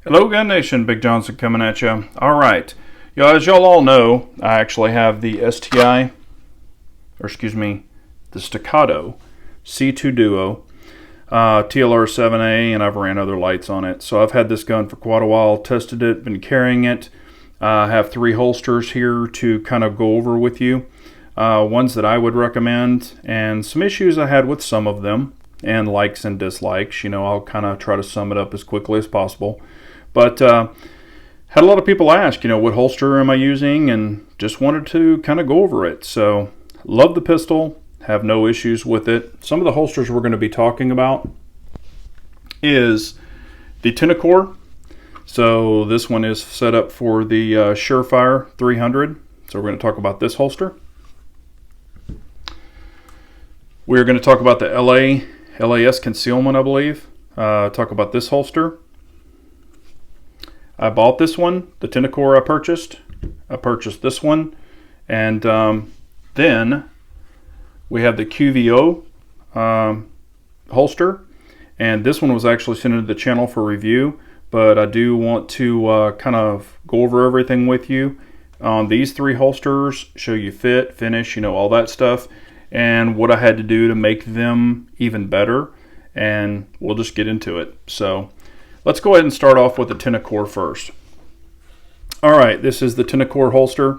Hello Gun Nation, Big Johnson coming at you. Alright, as y'all all know, I actually have the the Staccato C2 Duo TLR7A, and I've ran other lights on it. So I've had this gun for quite a while, tested it, been carrying it. I have 3 holsters here to kind of go over with you. Ones that I would recommend, and some issues I had with some of them, and likes and dislikes. I'll kind of try to sum it up as quickly as possible. But had a lot of people ask, what holster am I using, and just wanted to kind of go over it. So love the pistol, have no issues with it. Some of the holsters we're going to be talking about is the TENICOR. So this one is set up for the Surefire 300. So we're going to talk about this holster. We're going to talk about the LAS Concealment, I believe. Talk about this holster. I bought this one, the TENICOR I purchased this one. And then we have the QVO holster. And this one was actually sent into the channel for review. But I do want to kind of go over everything with you on these 3 holsters, show you fit, finish, all that stuff, and what I had to do to make them even better. And we'll just get into it. So let's go ahead and start off with the TENICOR first. Alright, this is the TENICOR holster.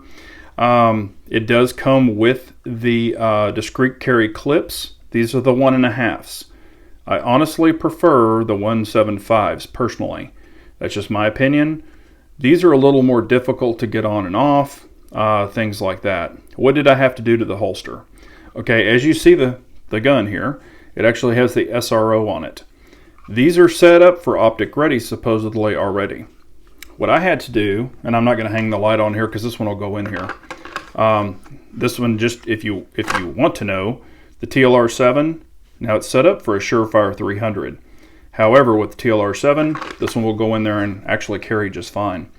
It does come with the discreet carry clips. These are the 1.5s. I honestly prefer the 1.75s personally. That's just my opinion. These are a little more difficult to get on and off, things like that. What did I have to do to the holster? Okay, as you see the gun here, it actually has the SRO on it. These are set up for optic ready supposedly already. What I had to do, and I'm not going to hang the light on here because this one will go in here. This one, just if you want to know, the TLR7, now it's set up for a Surefire 300. However, with the TLR7, this one will go in there and actually carry just fine.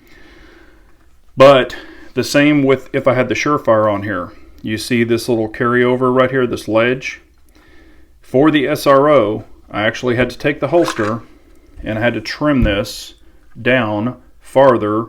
But the same with if I had the Surefire on here. You see this little carryover right here, this ledge. For the SRO, I actually had to take the holster and I had to trim this down farther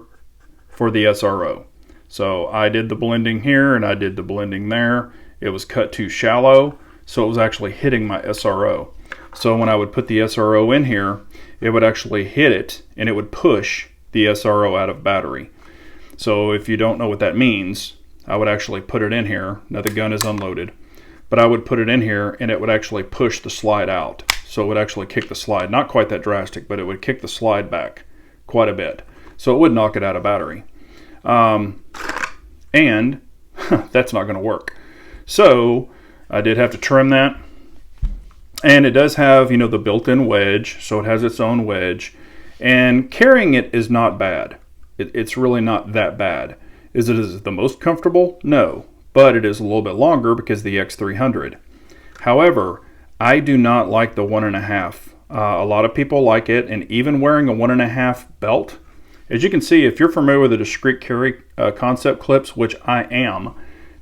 for the SRO. So I did the blending here and I did the blending there. It was cut too shallow, so it was actually hitting my SRO. So when I would put the SRO in here, it would actually hit it and it would push the SRO out of battery. So if you don't know what that means, I would actually put it in here. Now the gun is unloaded, but I would put it in here and it would actually push the slide out. So it would actually kick the slide, not quite that drastic, but it would kick the slide back quite a bit. So it would knock it out of battery. And that's not going to work. So I did have to trim that. And it does have, the built-in wedge, so it has its own wedge. And carrying it is not bad. It's really not that bad. Is it the most comfortable? No. But it is a little bit longer because of the X300. However, I do not like the 1.5. A lot of people like it, and even wearing a 1.5 belt. As you can see, if you're familiar with the discreet carry concept clips, which I am,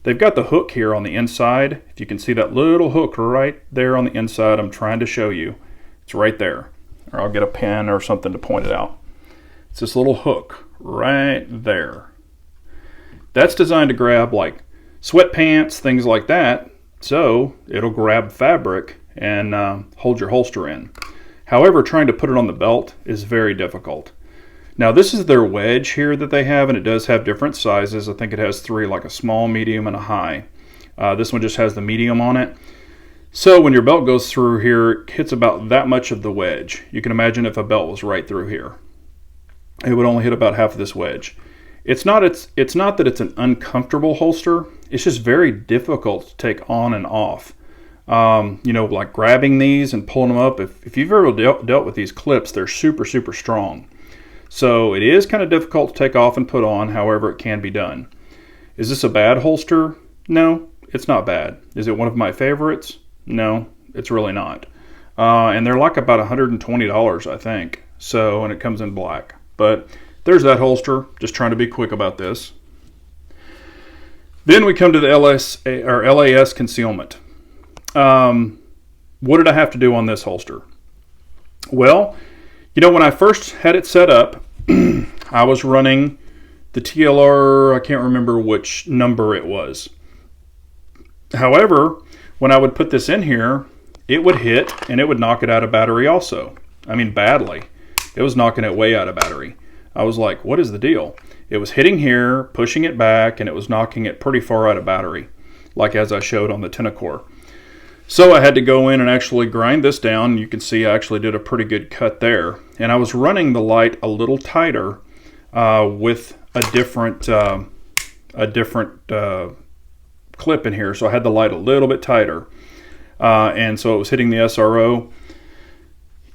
they've got the hook here on the inside. If you can see that little hook right there on the inside, I'm trying to show you. It's right there. Or I'll get a pen or something to point it out. It's this little hook right there. That's designed to grab like sweatpants, things like that. So it'll grab fabric and hold your holster in. However, trying to put it on the belt is very difficult. Now this is their wedge here that they have, and it does have different sizes. I think it has 3, like a small, medium, and a high. This one just has the medium on it. So when your belt goes through here, it hits about that much of the wedge. You can imagine if a belt was right through here. It would only hit about half of this wedge. It's not that it's an uncomfortable holster. It's just very difficult to take on and off. Like grabbing these and pulling them up. If you've ever dealt with these clips, they're super, super strong. So it is kind of difficult to take off and put on, however it can be done. Is this a bad holster? No, it's not bad. Is it one of my favorites? No, it's really not. And they're like about $120, I think. So, and it comes in black. But there's that holster, just trying to be quick about this. Then we come to the LAS Concealment. What did I have to do on this holster? Well, when I first had it set up, I was running the TLR, I can't remember which number it was. However, when I would put this in here, it would hit and it would knock it out of battery also. I mean, badly. It was knocking it way out of battery. I was like, what is the deal? It was hitting here, pushing it back, and it was knocking it pretty far out of battery, like as I showed on the TENICOR. So I had to go in and actually grind this down. You can see I actually did a pretty good cut there. And I was running the light a little tighter with a different clip in here. So I had the light a little bit tighter. And so it was hitting the SRO.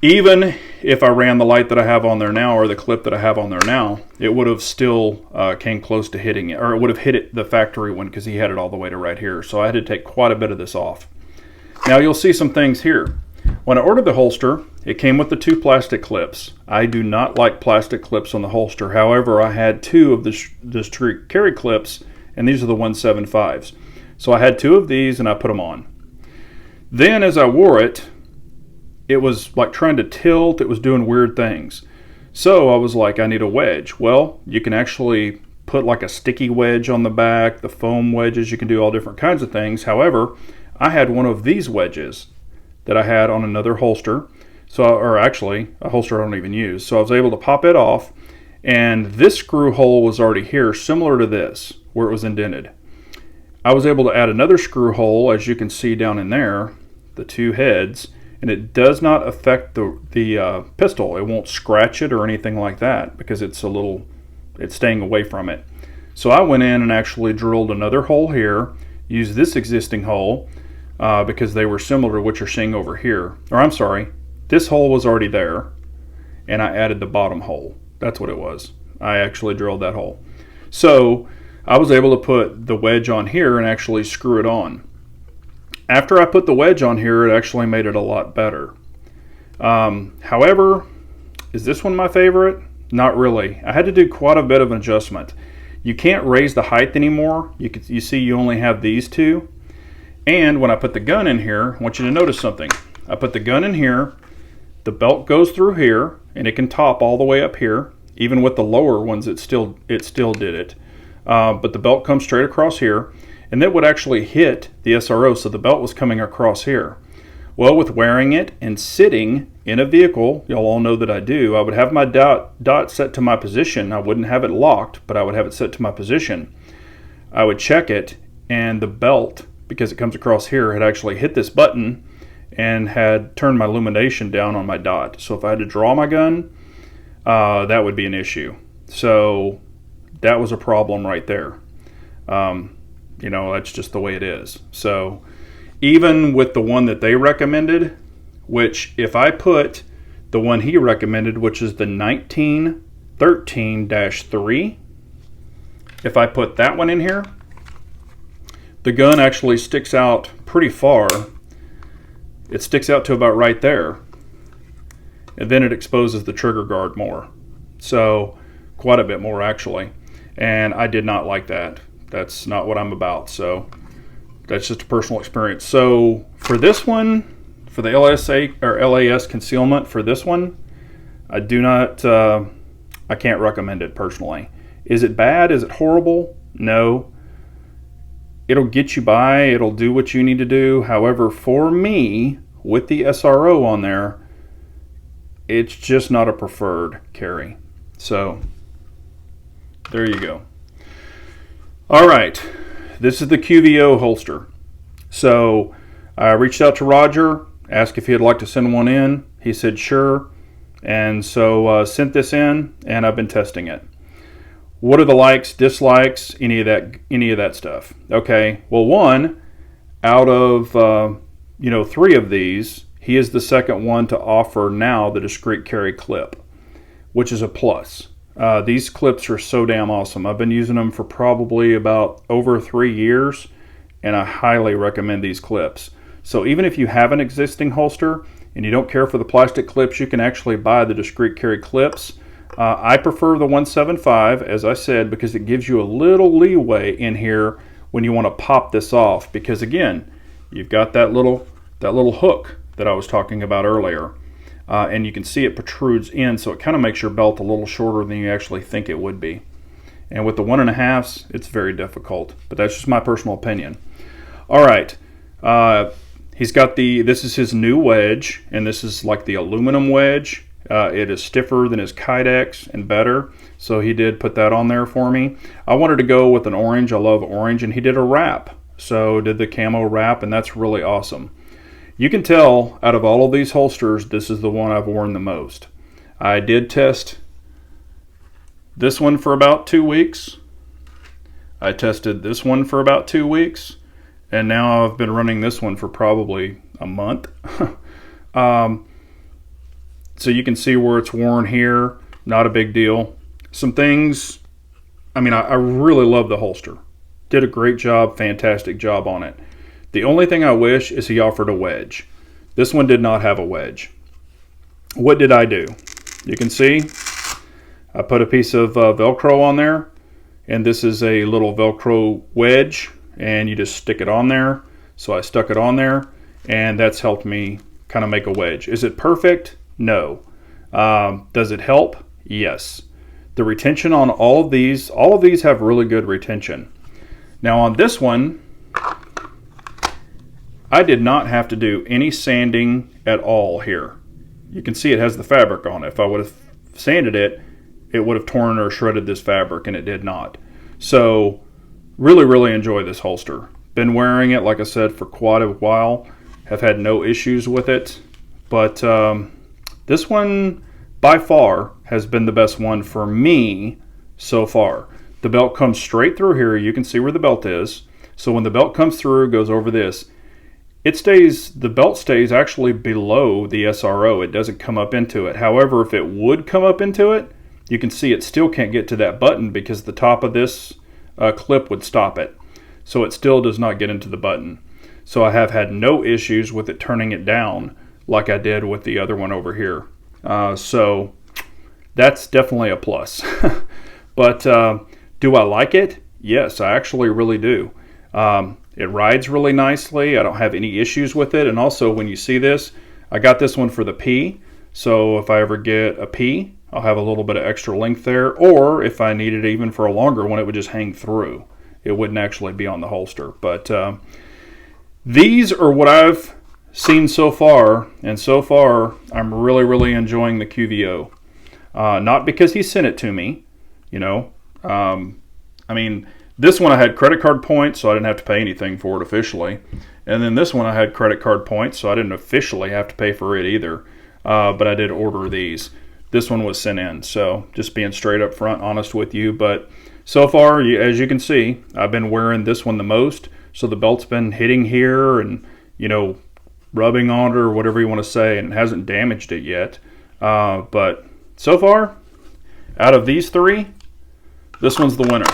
Even if I ran the light that I have on there now, or the clip that I have on there now, it would have still came close to hitting it, or it would have hit it, the factory one, because he had it all the way to right here. So I had to take quite a bit of this off. Now you'll see some things here. When I ordered the holster, it came with the 2 plastic clips. I do not like plastic clips on the holster. However, I had 2 of the Discreet carry clips, and these are the 175s. So I had 2 of these and I put them on. Then as I wore it, it was like trying to tilt. It was doing weird things. So I was like, I need a wedge. Well, you can actually put like a sticky wedge on the back, the foam wedges. You can do all different kinds of things. However, I had one of these wedges that I had on another holster. So, or actually a holster I don't even use. So I was able to pop it off, and this screw hole was already here, similar to this, where it was indented. I was able to add another screw hole, as you can see down in there, the 2 heads, and it does not affect the pistol. It won't scratch it or anything like that because it's staying away from it. So I went in and actually drilled another hole here, used this existing hole because they were similar to what you're seeing over here. Or I'm sorry, this hole was already there, and I added the bottom hole. That's what it was. I actually drilled that hole. So I was able to put the wedge on here and actually screw it on. After I put the wedge on here, it actually made it a lot better. However, is this one my favorite? Not really. I had to do quite a bit of an adjustment. You can't raise the height anymore. You see you only have these 2. And when I put the gun in here, I want you to notice something. I put the gun in here, the belt goes through here, and it can top all the way up here. Even with the lower ones, it still did it. But the belt comes straight across here, and that would actually hit the SRO, so the belt was coming across here. Well, with wearing it and sitting in a vehicle, y'all all know that I do, I would have my dot set to my position. I wouldn't have it locked, but I would have it set to my position. I would check it, and the belt, because it comes across here, had actually hit this button and had turned my illumination down on my dot. So if I had to draw my gun, that would be an issue. So that was a problem right there. You know, that's just the way it is. So even with the one that they recommended, which if I put the one he recommended, which is the 1913-3, if I put that one in here, the gun actually sticks out pretty far. It sticks out to about right there, and then it exposes the trigger guard more. So quite a bit more actually, and I did not like that. That's not what I'm about, so that's just a personal experience. So for this one, for the LSA or LAS concealment, for this one, I do not, I can't recommend it personally. Is it bad? Is it horrible? No. It'll get you by, it'll do what you need to do. However, for me, with the SRO on there, it's just not a preferred carry. So there you go. All right, this is the QVO holster. So I reached out to Roger, asked if he'd like to send one in. He said sure, and so sent this in, and I've been testing it. What are the likes, dislikes, any of that stuff? Okay, well, one out of 3 of these, he is the second one to offer now the Discreet carry clip, which is a plus. These clips are so damn awesome. I've been using them for probably about over 3 years, and I highly recommend these clips. So even if you have an existing holster and you don't care for the plastic clips, you can actually buy the Discreet carry clips. I prefer the 175, as I said, because it gives you a little leeway in here when you want to pop this off, because again, you've got that little hook that I was talking about earlier. and you can see it protrudes in, so it kind of makes your belt a little shorter than you actually think it would be. And with the 1.5s, it's very difficult, but that's just my personal opinion. All right, he's got this is his new wedge, and this is like the aluminum wedge. It is stiffer than his Kydex and better, so he did put that on there for me. I wanted to go with an orange. I love orange, and he did a wrap, so did the camo wrap, and that's really awesome. You can tell out of all of these holsters, this is the one I've worn the most. I did test this one for about 2 weeks. I tested this one for about 2 weeks, and now I've been running this one for probably a month. So you can see where it's worn here, not a big deal. Some things, I mean, I really love the holster. Did a great job, fantastic job on it. The only thing I wish is he offered a wedge. This one did not have a wedge. What did I do? You can see I put a piece of Velcro on there, and this is a little Velcro wedge, and you just stick it on there. So I stuck it on there, and that's helped me kind of make a wedge. Is it perfect? No. Does it help? Yes. The retention on all of these have really good retention. Now on this one, I did not have to do any sanding at all here. You can see it has the fabric on it. If I would have sanded it, it would have torn or shredded this fabric, and it did not. So really, really enjoy this holster. Been wearing it, like I said, for quite a while. Have had no issues with it, but this one by far has been the best one for me so far. The belt comes straight through here. You can see where the belt is. So when the belt comes through, goes over this, the belt stays actually below the SRO. It doesn't come up into it. However, if it would come up into it, you can see it still can't get to that button because the top of this clip would stop it. So it still does not get into the button. So I have had no issues with it turning it down like I did with the other one over here. So that's definitely a plus. But do I like it? Yes, I actually really do. It rides really nicely. I don't have any issues with it. And also when you see this, I got this one for the P. So if I ever get a P, I'll have a little bit of extra length there. Or if I need it even for a longer one, it would just hang through. It wouldn't actually be on the holster. But these are what I've seen so far, and so far I'm really, really enjoying the QVO. Not because he sent it to me, you know. I mean, this one I had credit card points, so I didn't have to pay anything for it officially. And then this one I had credit card points, so I didn't officially have to pay for it either. But I did order these. This one was sent in, so just being straight up front, honest with you. But so far, as you can see, I've been wearing this one the most. So the belt's been hitting here and, you know, rubbing on it or whatever you want to say, and it hasn't damaged it yet. But so far, out of these three, this one's the winner.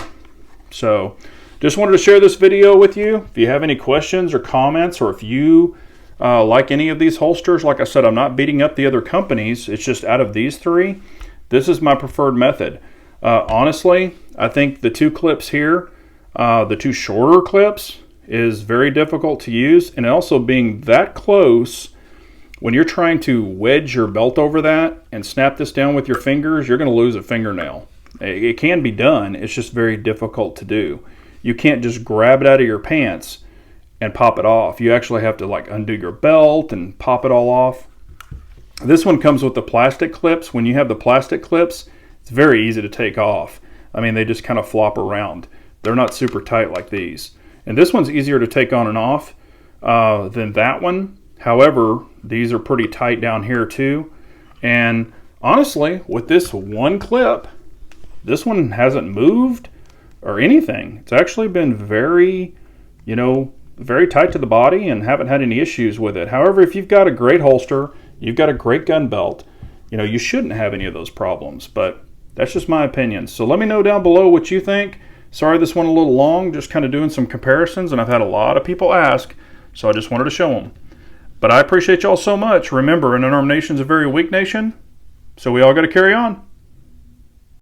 So just wanted to share this video with you. If you have any questions or comments, or if you like any of these holsters, like I said, I'm not beating up the other companies. It's just out of these three, this is my preferred method. Honestly, I think the two clips here, the two shorter clips, is very difficult to use, and also being that close, when you're trying to wedge your belt over that and snap this down with your fingers, you're going to lose a fingernail. It can be done, it's just very difficult to do. You can't just grab it out of your pants and pop it off. You actually have to like undo your belt and pop it all off. This one comes with the plastic clips. When you have the plastic clips, it's very easy to take off. I mean, they just kind of flop around. They're not super tight like these. And this one's easier to take on and off than that one. However, these are pretty tight down here too. And honestly, with this one clip, this one hasn't moved or anything. It's actually been very, you know, very tight to the body and haven't had any issues with it. However, if you've got a great holster, you've got a great gun belt, you know, you shouldn't have any of those problems. But that's just my opinion. So let me know down below what you think. Sorry this one a little long, just kind of doing some comparisons, and I've had a lot of people ask, so I just wanted to show them. But I appreciate y'all so much. Remember, an unarmed nation's a very weak nation, so we all got to carry on.